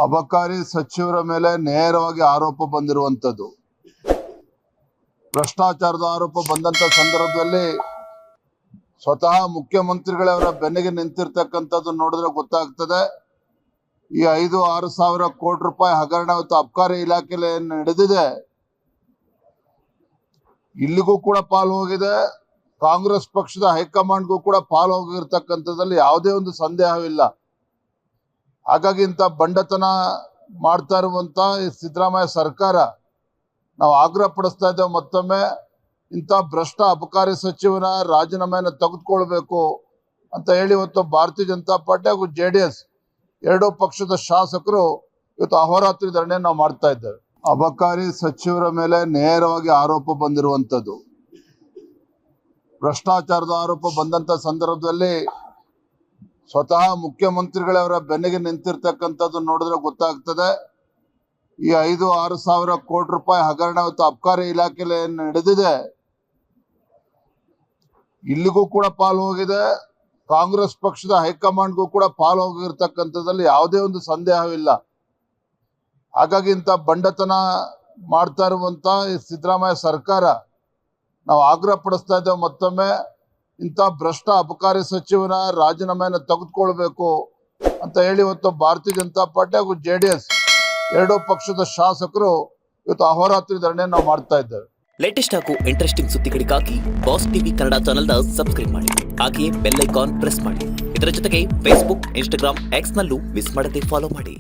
ಅಬಕಾರಿ ಸಚಿವರ ಮೇಲೆ ನೇರವಾಗಿ ಆರೋಪ ಬಂದಿರುವಂತದ್ದು. ಭ್ರಷ್ಟಾಚಾರದ ಆರೋಪ ಬಂದಂತ ಸಂದರ್ಭದಲ್ಲಿ ಸ್ವತಃ ಮುಖ್ಯಮಂತ್ರಿಗಳೇ ಅವರ ಬೆನ್ನಿಗೆ ನಿಂತಿರ್ತಕ್ಕಂಥದ್ದು ನೋಡಿದ್ರೆ ಗೊತ್ತಾಗ್ತದೆ. ಈ 5-6 ಸಾವಿರ ಕೋಟಿ ರೂಪಾಯಿ ಹಗರಣ ಇವತ್ತು ಅಬಕಾರಿ ಇಲಾಖೆಯಲ್ಲಿ ನಡೆದಿದೆ. ಇಲ್ಲಿಗೂ ಕೂಡ ಪಾಲು ಹೋಗಿದೆ, ಕಾಂಗ್ರೆಸ್ ಪಕ್ಷದ ಹೈಕಮಾಂಡ್ಗೂ ಕೂಡ ಪಾಲು ಹೋಗಿರ್ತಕ್ಕಂಥದ್ದಲ್ಲಿ ಯಾವುದೇ ಒಂದು ಸಂದೇಹವಿಲ್ಲ. ಹಾಗಾಗಿ ಇಂಥ ಬಂಡತನ ಮಾಡ್ತಾ ಇರುವಂತ ಸಿದ್ದರಾಮಯ್ಯ ಸರ್ಕಾರ ನಾವು ಆಗ್ರಹ ಪಡಿಸ್ತಾ ಇದ್ದೇವೆ. ಮತ್ತೊಮ್ಮೆ ಇಂಥ ಭ್ರಷ್ಟ ಅಬಕಾರಿ ಸಚಿವನ ರಾಜೀನಾಮೆಯನ್ನು ತೆಗೆದುಕೊಳ್ಬೇಕು ಅಂತ ಹೇಳಿ ಇವತ್ತು ಭಾರತೀಯ ಜನತಾ ಪಾರ್ಟಿ ಹಾಗೂ JDS ಎರಡೂ ಪಕ್ಷದ ಶಾಸಕರು ಇವತ್ತು ಅಹೋರಾತ್ರಿ ಧರಣಿ ನಾವು ಮಾಡ್ತಾ ಇದ್ದೇವೆ. ಅಬಕಾರಿ ಸಚಿವರ ಮೇಲೆ ನೇರವಾಗಿ ಆರೋಪ ಬಂದಿರುವಂತದ್ದು. ಭ್ರಷ್ಟಾಚಾರದ ಆರೋಪ ಬಂದಂತ ಸಂದರ್ಭದಲ್ಲಿ ಸ್ವತಃ ಮುಖ್ಯಮಂತ್ರಿಗಳೇ ಅವರ ಬೆನ್ನಿಗೆ ನಿಂತಿರ್ತಕ್ಕಂಥದ್ದು ನೋಡಿದ್ರೆ ಗೊತ್ತಾಗ್ತದೆ. ಈ 5-6 ಸಾವಿರ ಕೋಟಿ ರೂಪಾಯಿ ಹಗರಣ ಇವತ್ತು ಅಬಕಾರಿ ಇಲಾಖೆಯಲ್ಲಿ ನಡೆದಿದೆ. ಇಲ್ಲಿಗೂ ಕೂಡ ಪಾಲು ಹೋಗಿದೆ, ಕಾಂಗ್ರೆಸ್ ಪಕ್ಷದ ಹೈಕಮಾಂಡ್ಗೂ ಕೂಡ ಪಾಲು ಹೋಗಿರ್ತಕ್ಕಂಥದ್ದಲ್ಲಿ ಯಾವುದೇ ಒಂದು ಸಂದೇಹವಿಲ್ಲ. ಹಾಗಾಗಿ ಇಂಥ ಬಂಡತನ ಮಾಡ್ತಾ ಇರುವಂತ ಸಿದ್ದರಾಮಯ್ಯ ಸರ್ಕಾರ ನಾವು ಆಗ್ರಹ ಪಡಿಸ್ತಾ ಇದ್ದೇವೆ. ಮತ್ತೊಮ್ಮೆ ಇಂಥ ಭ್ರಷ್ಟ ಅಬಕಾರಿ ಸಚಿವನ ರಾಜೀನಾಮೆಯನ್ನು ತೆಗೆದುಕೊಳ್ಬೇಕು ಅಂತ ಹೇಳಿ ಇವತ್ತು ಭಾರತೀಯ ಜನತಾ ಪಾರ್ಟಿ ಹಾಗೂ JDS ಎರಡೂ ಪಕ್ಷದ ಶಾಸಕರು ಇವತ್ತು ಅಹೋರಾತ್ರಿ ಧರಣಿ ನಾವು ಮಾಡ್ತಾ ಇದ್ದೇವೆ. ಲೇಟೆಸ್ಟ್ ಹಾಗೂ ಇಂಟ್ರೆಸ್ಟಿಂಗ್ ಸುದ್ದಿಗಳಿಗಾಗಿ ಬಾಸ್ ಟಿವಿ ಕನ್ನಡ ಚಾನೆಲ್ನ ಸಬ್ಸ್ಕ್ರೈಬ್ ಮಾಡಿ, ಹಾಗೆಯೇ ಬೆಲ್ ಐಕಾನ್ ಪ್ರೆಸ್ ಮಾಡಿ. ಇದರ ಜೊತೆಗೆ ಫೇಸ್ಬುಕ್, ಇನ್ಸ್ಟಾಗ್ರಾಮ್, ಎಕ್ಸ್ ನಲ್ಲೂ ಮಿಸ್ ಮಾಡದೆ ಫಾಲೋ ಮಾಡಿ.